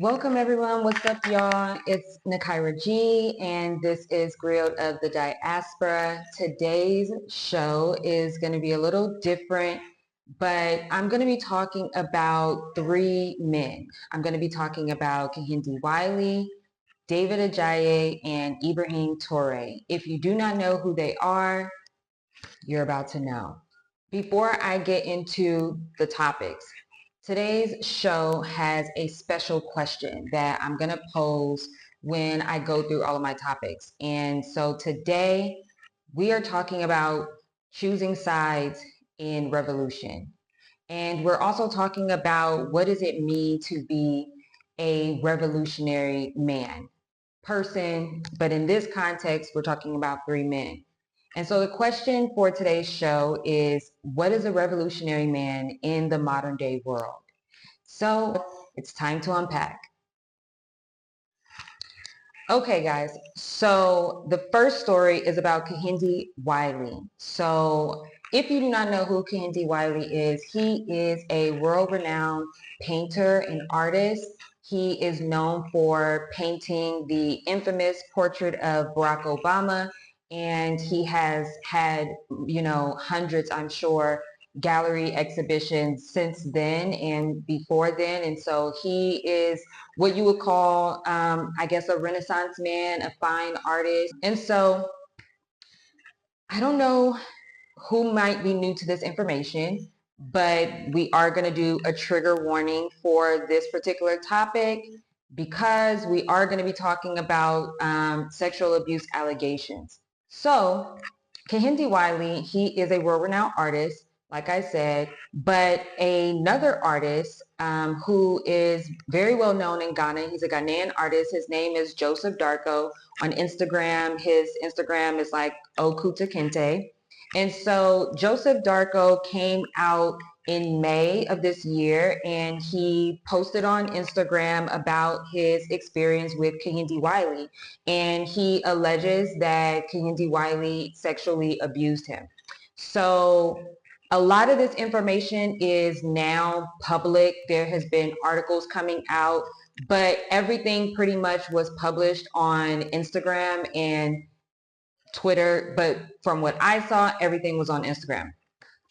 Welcome everyone. What's up, y'all? It's Nakaira G, and this is Grilled of the Diaspora. Today's show is going to be a little different, but I'm going to be talking about three men. I'm going to be talking about Kehinde Wiley, David Ajayi, and Ibrahim Toure. If you do not know who they are, you're about to know. Before I get into the topics, today's show has a special question that I'm going to pose when I go through all of my topics. And so today we are talking about choosing sides in revolution. And we're also talking about what does it mean to be a revolutionary man, person, but in this context, we're talking about three men. And so the question for today's show is, what is a revolutionary man in the modern day world? So it's time to unpack. Okay, guys, so the first story is about Kehinde Wiley. So if you do not know who Kehinde Wiley is, he is a world-renowned painter and artist. He is known for painting the infamous portrait of Barack Obama, and he has had, hundreds, I'm sure, gallery exhibitions since then and before then. And so he is what you would call, I guess, a Renaissance man, a fine artist. And so I don't know who might be new to this information, but we are going to do a trigger warning for this particular topic because we are going to be talking about sexual abuse allegations. So Kehinde Wiley, he is a world-renowned artist, like I said, but another artist who is very well known in Ghana. He's a Ghanaian artist. His name is Joseph Darko. On Instagram, his Instagram is like Okuta Kente. And so Joseph Darko came out in May of this year, and he posted on Instagram about his experience with Kehinde Wiley. And he alleges that Kehinde Wiley sexually abused him. So a lot of this information is now public. There has been articles coming out, but everything pretty much was published on Instagram and Twitter, but from what I saw, everything was on Instagram.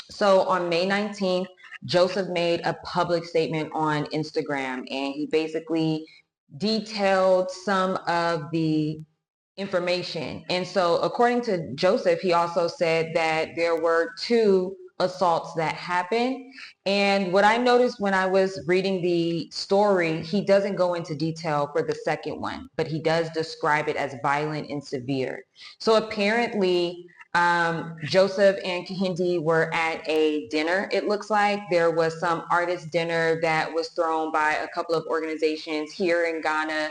So on May 19th, Joseph made a public statement on Instagram, and he basically detailed some of the information. And so according to Joseph, he also said that there were two assaults that happened. And what I noticed when I was reading the story, he doesn't go into detail for the second one, but he does describe it as violent and severe. So apparently Joseph and Kehinde were at a dinner. It looks like there was some artist dinner that was thrown by a couple of organizations here in Ghana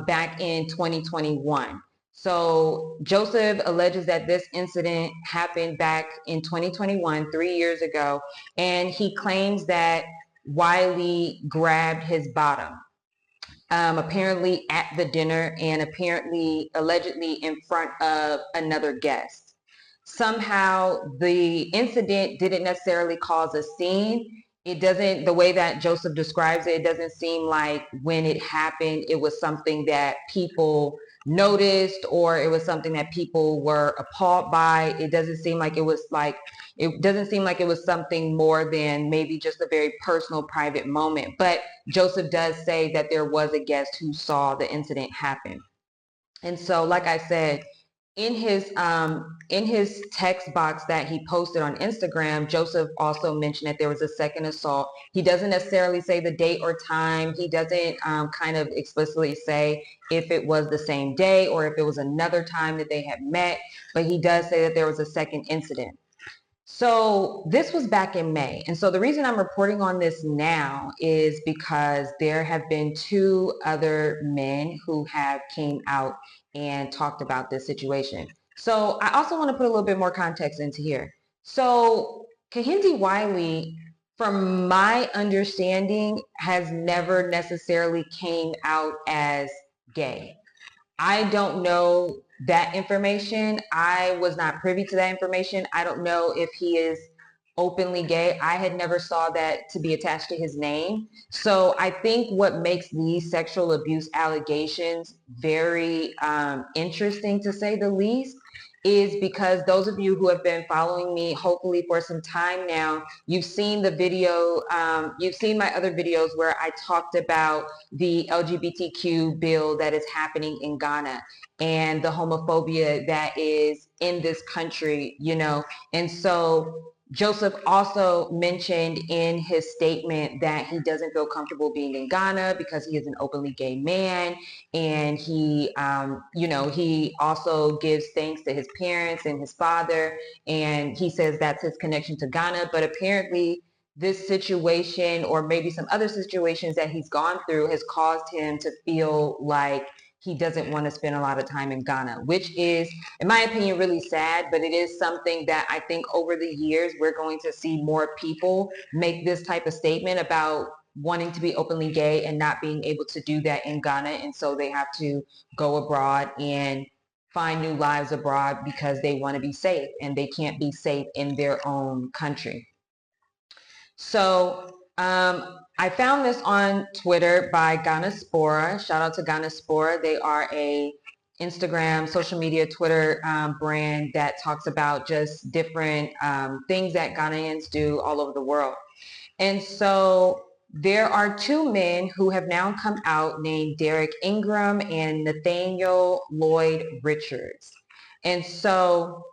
back in 2021. So Joseph alleges that this incident happened back in 2021, 3 years ago, and he claims that Wiley grabbed his bottom. Apparently at the dinner and apparently allegedly in front of another guest. Somehow the incident didn't necessarily cause a scene. It doesn't, the way that Joseph describes it, it doesn't seem like when it happened, it was something that people noticed or it was something that people were appalled by. It doesn't seem like it was something more than maybe just a very personal, private moment. But Joseph does say that there was a guest who saw the incident happen. And so, like I said, in his text box that he posted on Instagram, Joseph also mentioned that there was a second assault. He doesn't necessarily say the date or time. He doesn't kind of explicitly say if it was the same day or if it was another time that they had met, but he does say that there was a second incident. So this was back in May. And so the reason I'm reporting on this now is because there have been two other men who have came out and talked about this situation. So I also want to put a little bit more context into here. So Kehinde Wiley, from my understanding, has never necessarily came out as gay. I don't know that information. I was not privy to that information. I don't know if he is openly gay. I had never saw that to be attached to his name. So I think what makes these sexual abuse allegations very interesting, to say the least, is because those of you who have been following me, hopefully for some time now, you've seen the video, you've seen my other videos where I talked about the LGBTQ bill that is happening in Ghana and the homophobia that is in this country, you know. And so Joseph also mentioned in his statement that he doesn't feel comfortable being in Ghana because he is an openly gay man. And he, you know, he also gives thanks to his parents and his father. And he says that's his connection to Ghana. But apparently this situation, or maybe some other situations that he's gone through, has caused him to feel like he doesn't want to spend a lot of time in Ghana, which is, in my opinion, really sad, but it is something that I think over the years we're going to see more people make this type of statement about wanting to be openly gay and not being able to do that in Ghana. And so they have to go abroad and find new lives abroad because they want to be safe, and they can't be safe in their own country. So I found this on Twitter by Ghanaspora. Shout out to Ghanaspora. They are a Instagram, social media, Twitter brand that talks about just different things that Ghanaians do all over the world. And so there are two men who have now come out named Derek Ingram and Nathaniel Lloyd Richards. And so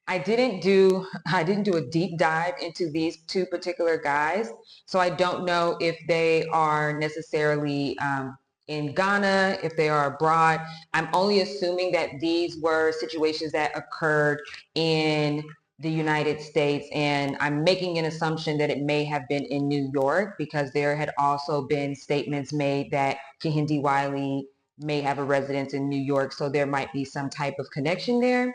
I didn't do a deep dive into these two particular guys, so I don't know if they are necessarily in Ghana, if they are abroad. I'm only assuming that these were situations that occurred in the United States, and I'm making an assumption that it may have been in New York, because there had also been statements made that Kehinde Wiley may have a residence in New York, so there might be some type of connection there.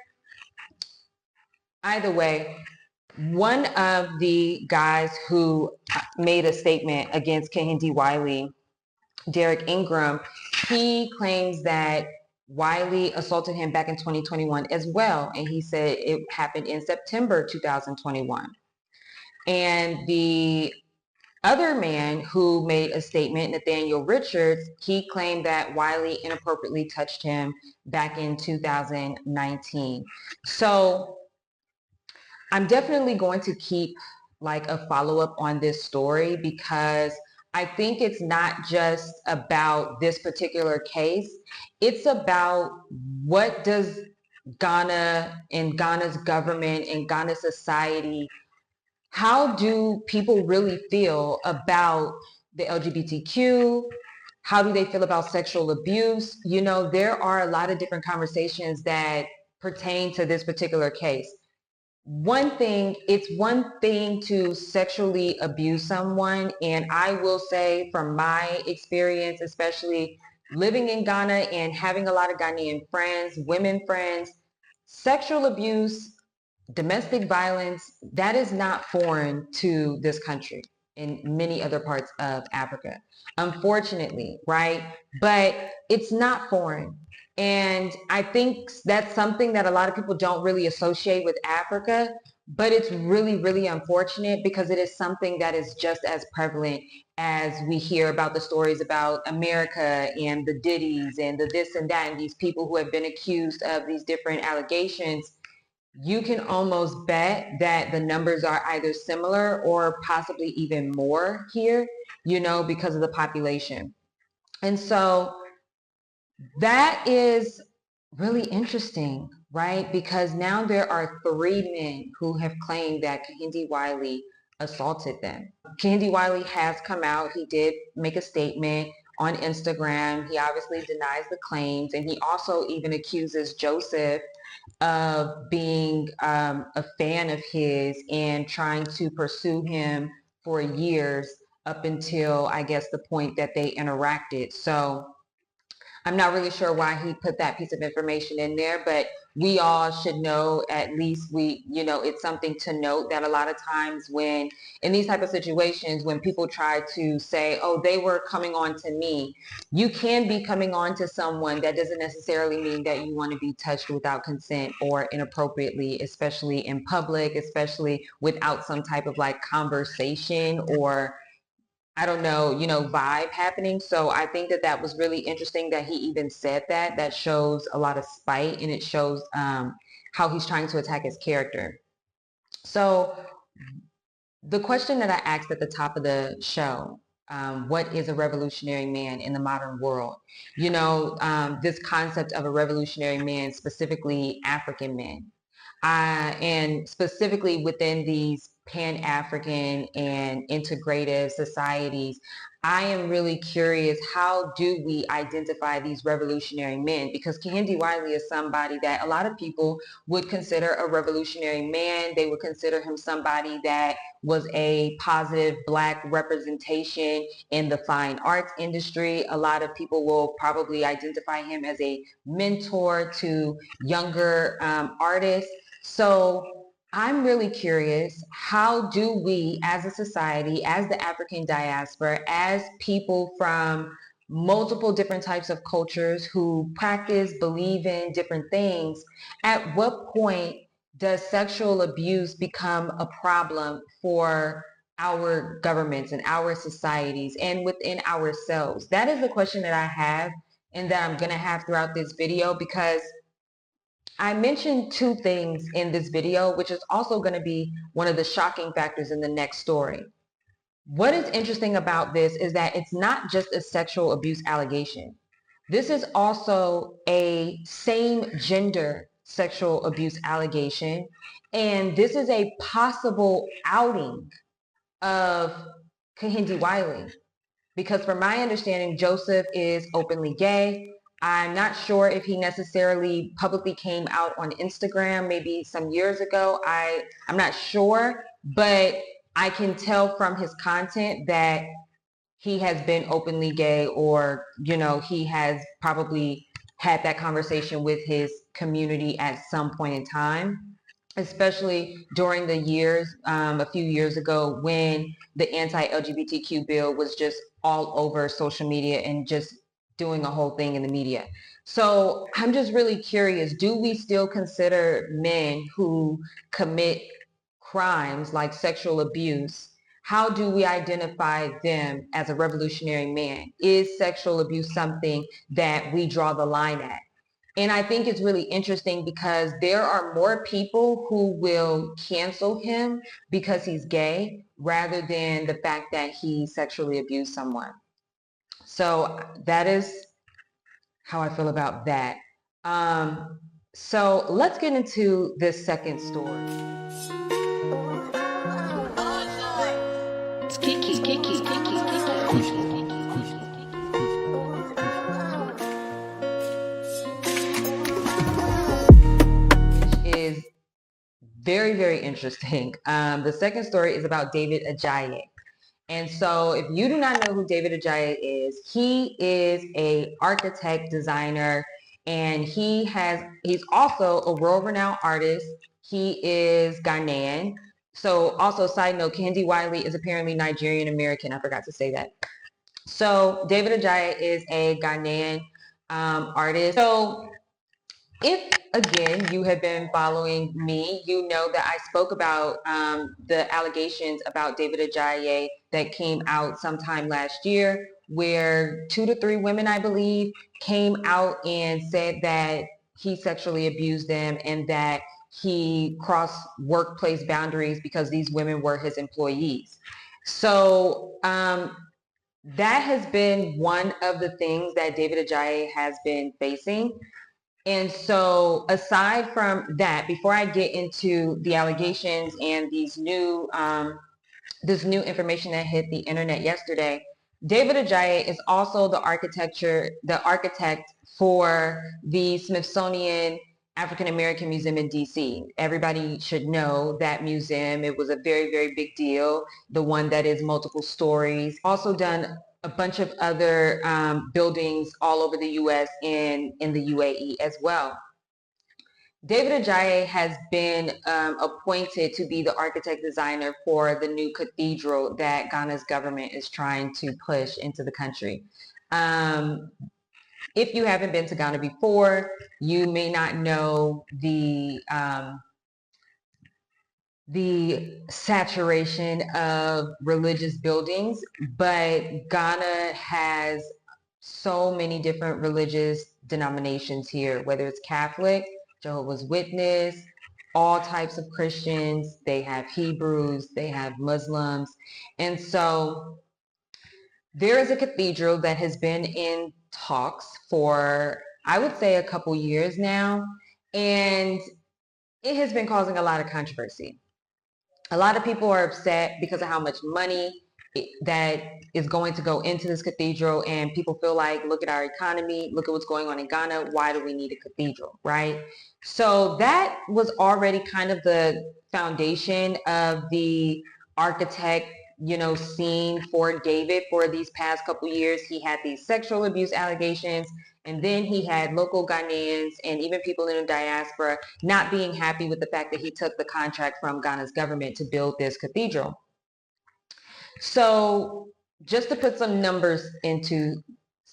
Either way, one of the guys who made a statement against Kehinde Wiley, Derek Ingram, he claims that Wiley assaulted him back in 2021 as well. And he said it happened in September 2021. And the other man who made a statement, Nathaniel Richards, he claimed that Wiley inappropriately touched him back in 2019. So I'm definitely going to keep like a follow-up on this story, because I think it's not just about this particular case. It's about what does Ghana and Ghana's government and Ghana's society, how do people really feel about the LGBTQ? How do they feel about sexual abuse? You know, there are a lot of different conversations that pertain to this particular case. It's one thing to sexually abuse someone, and I will say from my experience, especially living in Ghana and having a lot of Ghanaian friends, women friends, sexual abuse, domestic violence, that is not foreign to this country in many other parts of Africa, unfortunately, right? But it's not foreign. And I think that's something that a lot of people don't really associate with Africa, but it's really, really unfortunate, because it is something that is just as prevalent as we hear about the stories about America and the Diddies and the this and that, and these people who have been accused of these different allegations. You can almost bet that the numbers are either similar or possibly even more here, you know, because of the population. And so that is really interesting, right? Because now there are three men who have claimed that Kehinde Wiley assaulted them. Kehinde Wiley has come out. He did make a statement on Instagram. He obviously denies the claims, and he also even accuses Joseph of being a fan of his and trying to pursue him for years, up until, I guess, the point that they interacted. So I'm not really sure why he put that piece of information in there, but we all should know, at least it's something to note that a lot of times when in these type of situations, when people try to say, oh, they were coming on to me, you can be coming on to someone. That doesn't necessarily mean that you want to be touched without consent or inappropriately, especially in public, especially without some type of like conversation or I don't know, vibe happening. So I think that that was really interesting that he even said that. That shows a lot of spite, and it shows how he's trying to attack his character. So the question that I asked at the top of the show, what is a revolutionary man in the modern world? This concept of a revolutionary man, specifically African men, and specifically within these Pan-African and integrative societies, I am really curious, how do we identify these revolutionary men? Because Kehinde Wiley is somebody that a lot of people would consider a revolutionary man. They would consider him somebody that was a positive Black representation in the fine arts industry. A lot of people will probably identify him as a mentor to younger artists. So I'm really curious, how do we as a society, as the African diaspora, as people from multiple different types of cultures who practice, believe in different things, at what point does sexual abuse become a problem for our governments and our societies and within ourselves? That is the question that I have and that I'm going to have throughout this video, because I mentioned two things in this video, which is also going to be one of the shocking factors in the next story. What is interesting about this is that it's not just a sexual abuse allegation. This is also a same gender sexual abuse allegation. And this is a possible outing of Kehinde Wiley. Because from my understanding, Joseph is openly gay. I'm not sure if he necessarily publicly came out on Instagram maybe some years ago. I'm not sure, but I can tell from his content that he has been openly gay, or, he has probably had that conversation with his community at some point in time, especially during the years, a few years ago, when the anti-LGBTQ bill was just all over social media and just doing a whole thing in the media. So I'm just really curious, do we still consider men who commit crimes like sexual abuse, how do we identify them as a revolutionary man? Is sexual abuse something that we draw the line at? And I think it's really interesting because there are more people who will cancel him because he's gay rather than the fact that he sexually abused someone. So that is how I feel about that. So let's get into this second story. Is very, very interesting. The second story is about David Ajayi. And so if you do not know who David Ajayi is, he is a architect, designer, and he's also a world-renowned artist. He is Ghanaian. So also, side note, Kehinde Wiley is apparently Nigerian American. I forgot to say that. So David Ajayi is a Ghanaian artist. So if, again, you have been following me, you know that I spoke about the allegations about David Ajayi that came out sometime last year, where 2 to 3 women, I believe, came out and said that he sexually abused them and that he crossed workplace boundaries because these women were his employees. So that has been one of the things that David Ajayi has been facing. And so aside from that, before I get into the allegations and this new information that hit the internet yesterday, David Ajayi is also the architect for the Smithsonian African American Museum in DC. Everybody should know that museum. It was a very, very big deal. The one that is multiple stories. Also done a bunch of other buildings all over the U.S. and in the UAE as well. David Ajayi has been appointed to be the architect designer for the new cathedral that Ghana's government is trying to push into the country. If you haven't been to Ghana before, you may not know the saturation of religious buildings, but Ghana has so many different religious denominations here, whether it's Catholic, Jehovah's Witness, all types of Christians. They have Hebrews, they have Muslims. And so there is a cathedral that has been in talks for, I would say, a couple years now, and it has been causing a lot of controversy. A lot of people are upset because of how much money that is going to go into this cathedral, and people feel like, look at our economy, look at what's going on in Ghana, why do we need a cathedral, right? So that was already kind of the foundation of the architect, scene for David for these past couple years. He had these sexual abuse allegations, and then he had local Ghanaians and even people in the diaspora not being happy with the fact that he took the contract from Ghana's government to build this cathedral. So just to put some numbers into,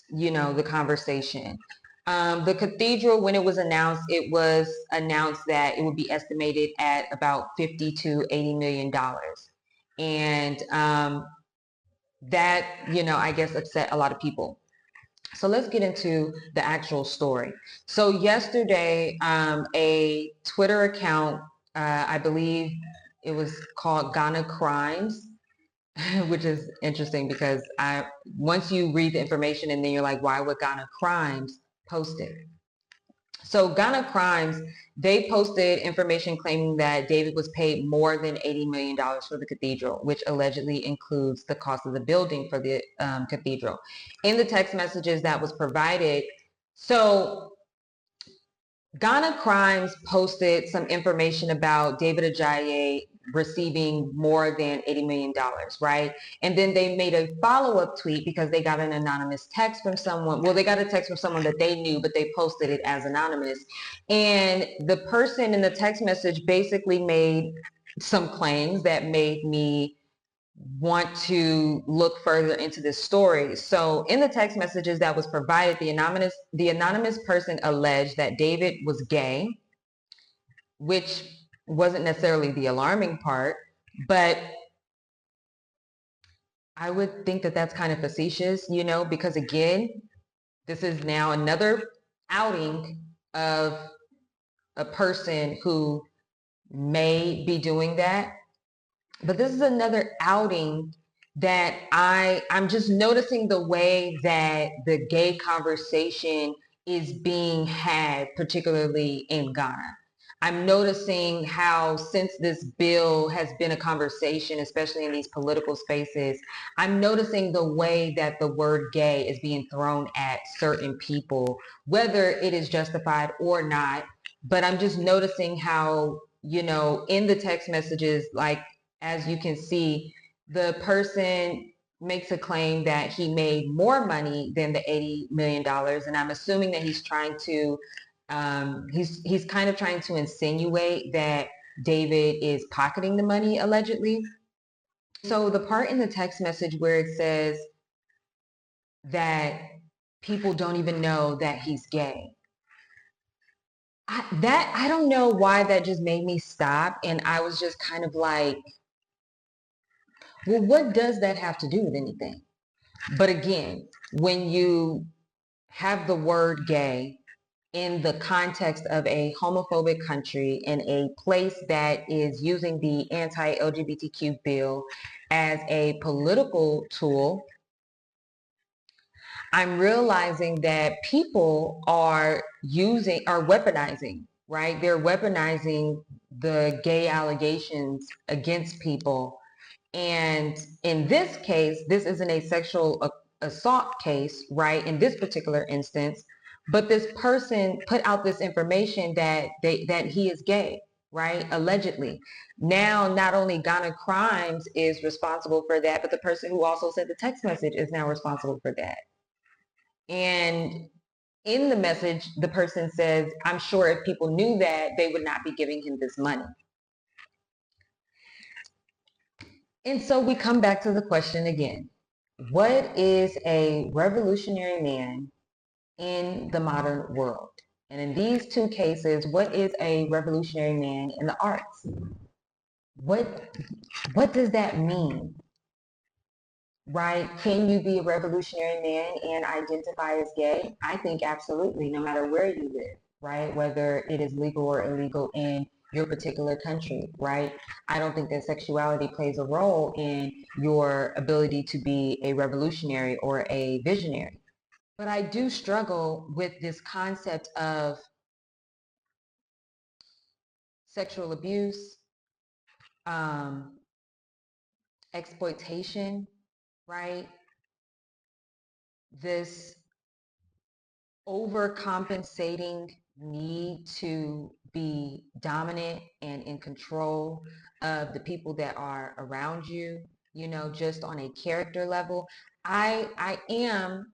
the conversation. The cathedral, when it was announced that it would be estimated at about $50 to $80 million. And that, I guess upset a lot of people. So let's get into the actual story. So yesterday, a Twitter account, I believe it was called Ghana Crimes, which is interesting because once you read the information and then you're like, why would Ghana Crimes post it? So Ghana Crimes, they posted information claiming that David was paid more than $80 million for the cathedral, which allegedly includes the cost of the building for the cathedral. In the text messages that was provided, so Ghana Crimes posted some information about David Ajayi receiving more than $80 million, right? And then they made a follow-up tweet because they got an anonymous text from someone. Well, they got a text from someone that they knew, but they posted it as anonymous. And the person in the text message basically made some claims that made me want to look further into this story. So in the text messages that was provided, the anonymous person alleged that David was gay, which wasn't necessarily the alarming part, but I would think that that's kind of facetious, because again, this is now another outing of a person who may be doing that. But this is another outing that I'm just noticing the way that the gay conversation is being had, particularly in Ghana. I'm noticing how since this bill has been a conversation, especially in these political spaces, I'm noticing the way that the word gay is being thrown at certain people, whether it is justified or not. But I'm just noticing how, in the text messages, like, as you can see, the person makes a claim that he made more money than the $80 million. And I'm assuming that he's trying to, he's kind of trying to insinuate that David is pocketing the money, allegedly. So the part in the text message where it says that people don't even know that he's gay, I don't know why that just made me stop. And I was just kind of like, well, what does that have to do with anything? But again, when you have the word gay in the context of a homophobic country in a place that is using the anti-LGBTQ bill as a political tool, I'm realizing that people are weaponizing, right? They're weaponizing the gay allegations against people. And in this case, this isn't a sexual assault case, right? In this particular instance, but this person put out this information that he is gay, right? Allegedly. Now, not only Ghana Crimes is responsible for that, but the person who also sent the text message is now responsible for that. And In the message, the person says, I'm sure if people knew that, they would not be giving him this money. And so we come back to the question again. What is a revolutionary man in the modern world? And in these two cases, what is a revolutionary man in the arts? What does that mean? Right? Can you be a revolutionary man and identify as gay? I think absolutely, no matter where you live, right? Whether it is legal or illegal in your particular country, right? I don't think that sexuality plays a role in your ability to be a revolutionary or a visionary. But I do struggle with this concept of sexual abuse, um, exploitation, right? This overcompensating need to be dominant and in control of the people that are around you, you know, just on a character level. I am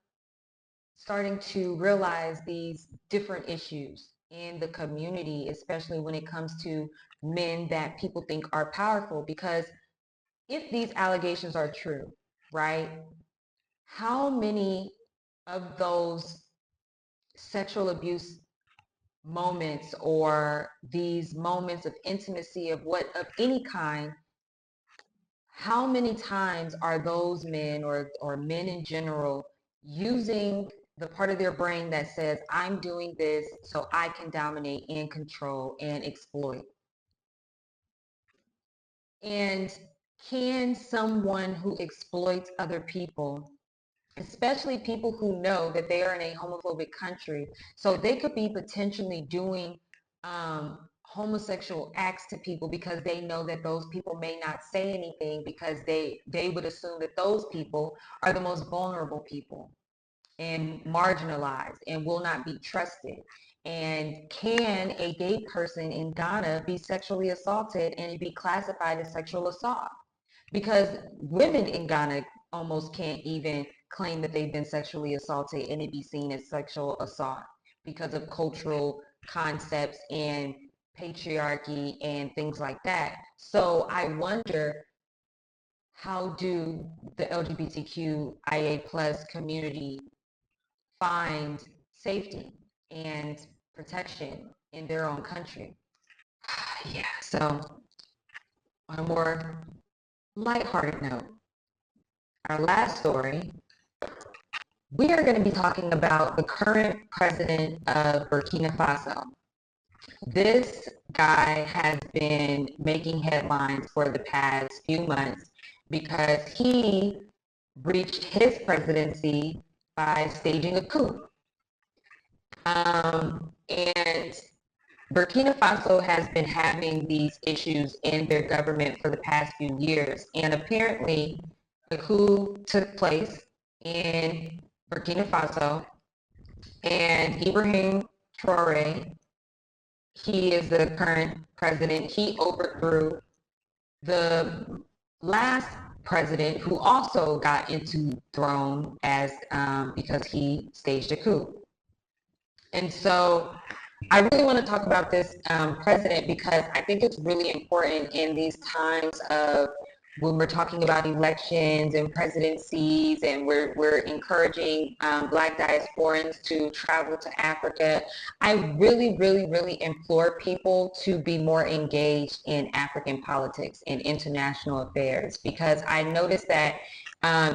starting to realize these different issues in the community, especially when it comes to men that people think are powerful, because if these allegations are true, right, how many of those sexual abuse moments or these moments of intimacy of any kind, how many times are those men or men in general using the part of their brain that says, I'm doing this so I can dominate and control and exploit? And can someone who exploits other people, especially people who know that they are in a homophobic country, so they could be potentially doing homosexual acts to people because they know that those people may not say anything because they would assume that those people are the most vulnerable people and marginalized and will not be trusted. And can a gay person in Ghana be sexually assaulted and it be classified as sexual assault? Because women in Ghana almost can't even claim that they've been sexually assaulted and it be seen as sexual assault because of cultural concepts and patriarchy and things like that. So I wonder, how do the LGBTQIA plus community find safety and protection in their own country? Yeah, so on a more lighthearted note, our last story, we are going to be talking about the current president of Burkina Faso. This guy has been making headlines for the past few months because he breached his presidency by staging a coup. And Burkina Faso has been having these issues in their government for the past few years. And apparently, a coup took place in Burkina Faso, and Ibrahim Traore, he is the current president. He overthrew the last president who also got into throne as because he staged a coup. And so I really want to talk about this president because I think it's really important in these times of when we're talking about elections and presidencies, and we're encouraging Black diasporans to travel to Africa. I really, really, really implore people to be more engaged in African politics and international affairs, because I noticed that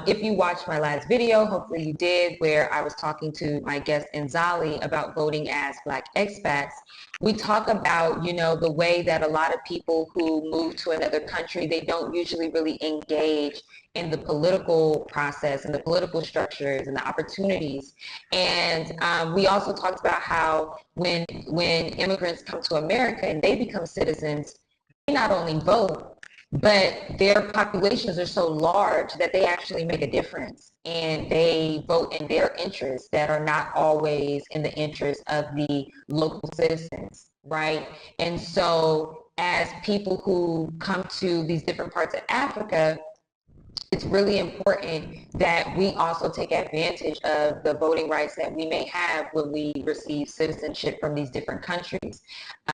if you watched my last video, hopefully you did, where I was talking to my guest Nzali about voting as Black expats. We talk about, you know, the way that a lot of people who move to another country, they don't usually really engage in the political process and the political structures and the opportunities. And we also talked about how when immigrants come to America and they become citizens, they not only vote, but their populations are so large that they actually make a difference, and they vote in their interests that are not always in the interest of the local citizens, right? And so as people who come to these different parts of Africa, it's really important that we also take advantage of the voting rights that we may have when we receive citizenship from these different countries.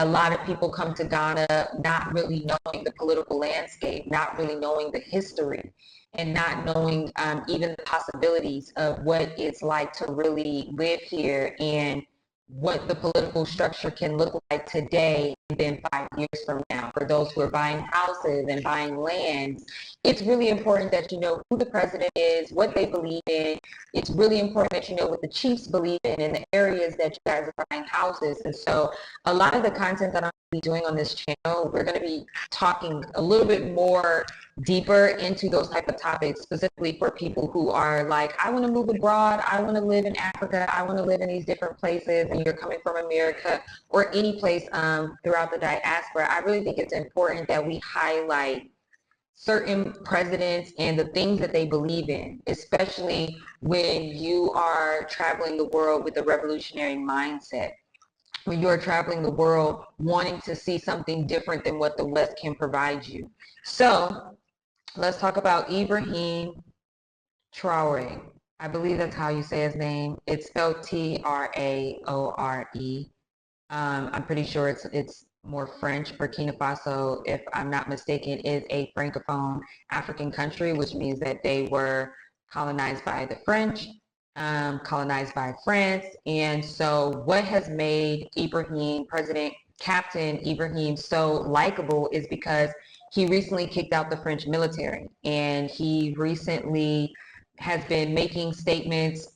A lot of people come to Ghana not really knowing the political landscape, not really knowing the history, and not knowing even the possibilities of what it's like to really live here and what the political structure can look like today and then 5 years from now. For those who are buying houses and buying land, it's really important that you know who the president is, what they believe in. It's really important that you know what the chiefs believe in the areas that you guys are buying houses. And so a lot of the content that I'm going to be doing on this channel, we're going to be talking a little bit more deeper into those type of topics, specifically for people who are like, I want to move abroad, I want to live in Africa, I want to live in these different places, and you're coming from America or any place throughout the diaspora. I really think it's important that we highlight certain presidents and the things that they believe in, especially when you are traveling the world with a revolutionary mindset, when you're traveling the world wanting to see something different than what the West can provide you. So let's talk about Ibrahim Traore. I believe that's how you say his name. It's spelled Traore. I'm pretty sure it's more French. Burkina Faso, if I'm not mistaken, is a Francophone African country, which means that they were colonized by the French, colonized by France. And so what has made Ibrahim, President Captain Ibrahim, so likable is because he recently kicked out the French military, and he recently has been making statements,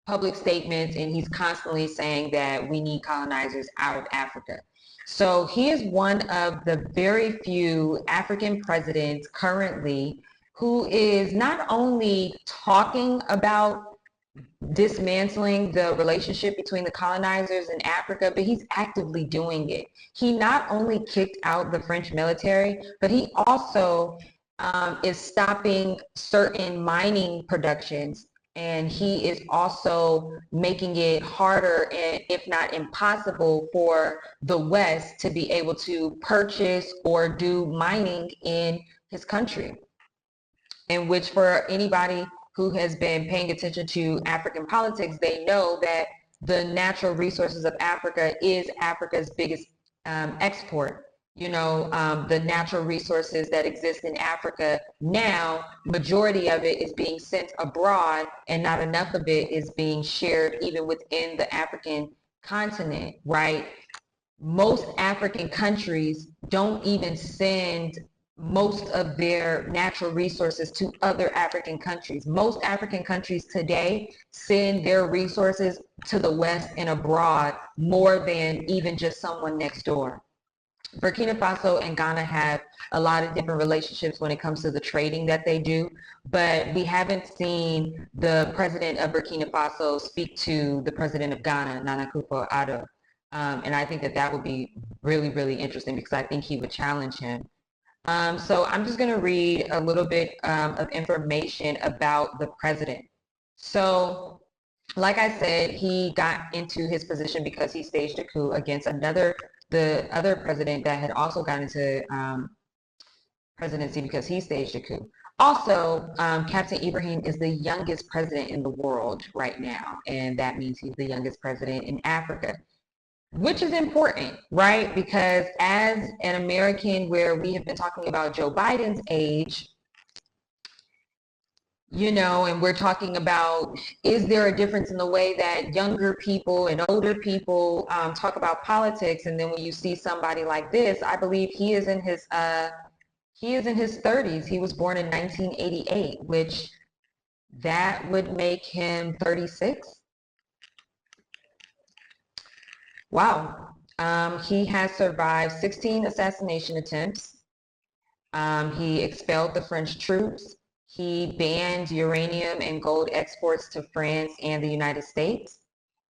public statements, and he's constantly saying that we need colonizers out of Africa. So he is one of the very few African presidents currently who is not only talking about dismantling the relationship between the colonizers in Africa, but he's actively doing it. He not only kicked out the French military, but he also is stopping certain mining productions, and he is also making it harder, and if not impossible, for the West to be able to purchase or do mining in his country. In which, for anybody who has been paying attention to African politics, they know that the natural resources of Africa is Africa's biggest export. You know, the natural resources that exist in Africa now, majority of it is being sent abroad, and not enough of it is being shared even within the African continent, right? Most African countries don't even send most of their natural resources to other African countries. Most African countries today send their resources to the West and abroad more than even just someone next door. Burkina Faso and Ghana have a lot of different relationships when it comes to the trading that they do, but we haven't seen the president of Burkina Faso speak to the president of Ghana, Nana Akufo-Addo. And I think that that would be really, really interesting, because I think he would challenge him. So I'm just going to read a little bit of information about the president. So, like I said, he got into his position because he staged a coup against the other president that had also gotten into presidency because he staged a coup. Also, Captain Ibrahim is the youngest president in the world right now, and that means he's the youngest president in Africa, which is important, right? Because as an American, where we have been talking about Joe Biden's age, you know, and we're talking about, is there a difference in the way that younger people and older people talk about politics? And then when you see somebody like this, I believe he is in his 30s. He was born in 1988, which that would make him 36. Wow. He has survived 16 assassination attempts. He expelled the French troops. He banned uranium and gold exports to France and the United States.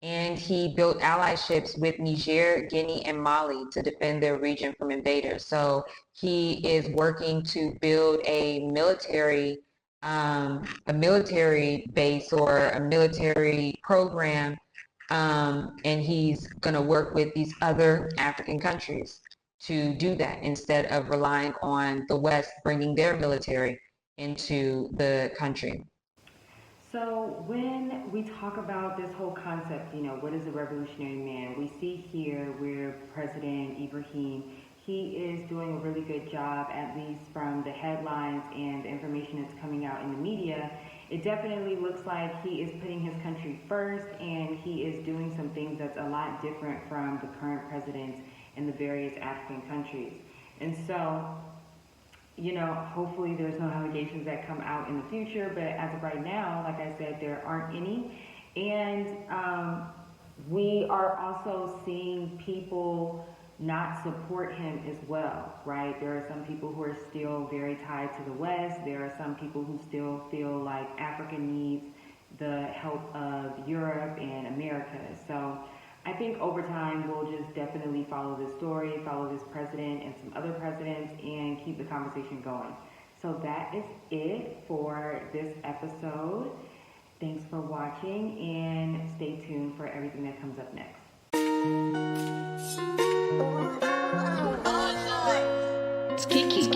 And he built allyships with Niger, Guinea, and Mali to defend their region from invaders. So he is working to build a military base or a military program, and he's going to work with these other African countries to do that instead of relying on the West bringing their military into the country. So when we talk about this whole concept, what is a revolutionary man? We see here where President Ibrahim, he is doing a really good job, at least from the headlines and the information that's coming out in the media. It definitely looks like he is putting his country first, and he is doing some things that's a lot different from the current presidents in the various African countries. And so hopefully there's no allegations that come out in the future, but as of right now, like I said, there aren't any. And we are also seeing people not support him as well, right? There are some people who are still very tied to the West. There are some people who still feel like Africa needs the help of Europe and America. So I think over time we'll just definitely follow this story, follow this president and some other presidents, and keep the conversation going. So that is it for this episode. Thanks for watching, and stay tuned for everything that comes up next. It's Kiki.